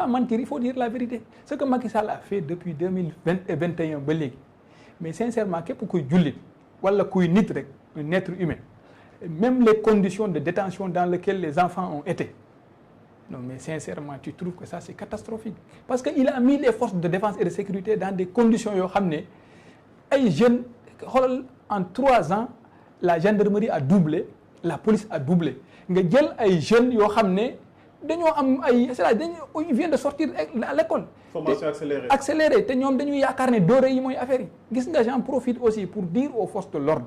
pas mentir, il faut dire la vérité. Ce que Macky Sall a fait depuis 2021 ba léegi mais sincèrement képp kuy jullit wala kuy nit rek un être humain même les conditions de détention dans lesquelles les enfants ont été non mais sincèrement tu trouves que ça c'est catastrophique parce que il a mis les forces de défense et de sécurité dans des conditions yoo xam ne ay jeunes xoolal en 3 ans la gendarmerie a doublé la police a doublé nga jël ay jeunes yoo xam ne dañoo am ay c'est-à-dire ils viennent de sortir à l'école. Formation accélérée. Accélérée te ñoom dañuy yaakaar ne doore yi mooy affaire yi gis nga j'en profite aussi pour dire aux forces de l'ordre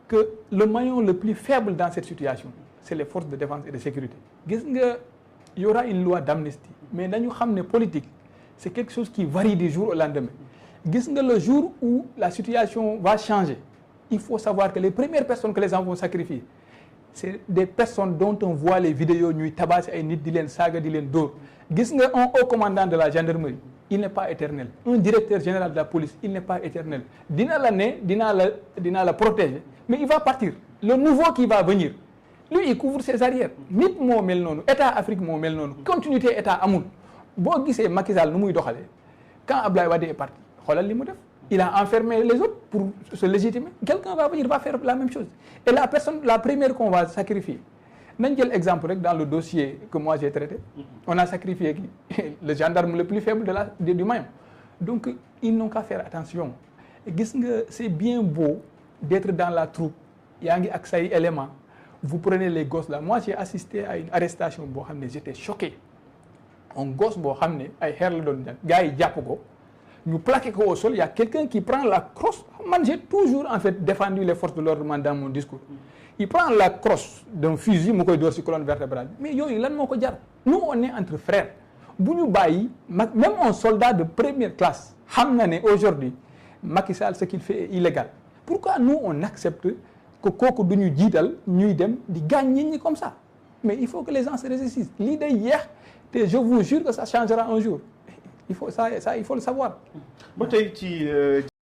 que le maillon le plus faible dans cette situation c'est les forces de défense et de sécurité gis nga y aura une loi d'amnistie mais dañu xam ne politique c'est quelque chose qui varie du jour au lendemain gis nga le jour où la situation va changer il faut savoir que les premières personnes que les gens vont sacrifier c'est des personnes dont on voit les vidéos ñuy tabasser ay nit di leen saaga di leen dóor gis nga un haut commandant de la gendarmerie il n'est pas éternel un directeur général de la police il n'est pas éternel dina la ne dinaa la protéger mais il va partir le nouveau qui va venir lui il couvre ses arrières nit moo mel noonu état Afrique moo mel noonu continuité état amul boo gisee Macky Sall nu muy doxalee quand Abdoulaye Wade est parti xoolal li mu def il a enfermé les autres pour se légitimer quelqu'un va venir va faire la même chose et la première qu'on va sacrifier nañ jël exemple rek dans le dossier que moi j'ai traité on a sacrifié le gendarme le plus faible du maillon donc ils n'ont qu'à faire attention gis nga c'est bien beau d'être dans la troupe yaa ngi ak say éléments vous prenez les gosses là moi j'ai assisté à une arrestation boo xam ne j'étais choqué un gosse boo xam ne ay xeer la doon gars yi jàpp ko ñu plaqué ko au sol il y a quelqu'un qui prend la crosse man j'ai toujours en fait défendu les forces de l'ordre dans mon discours il prend la crosse d'un fusil mu koy door ci colonne vertébrale mais yooyu lan moo ko jar nous on est entre frères bu ñu bàyyi même un soldat de première classe xam na ne aujourd'hui Macky Sall ce qu'il fait est illégal pourquoi nous on accepte que kooku du ñu jiital ñuy dem di gaañ nit ñi comme ça mais il faut que les gens se ressaisissent lii day yeex te je vous jure que ça changera un jour il faut ça il faut le savoir. ba tey ci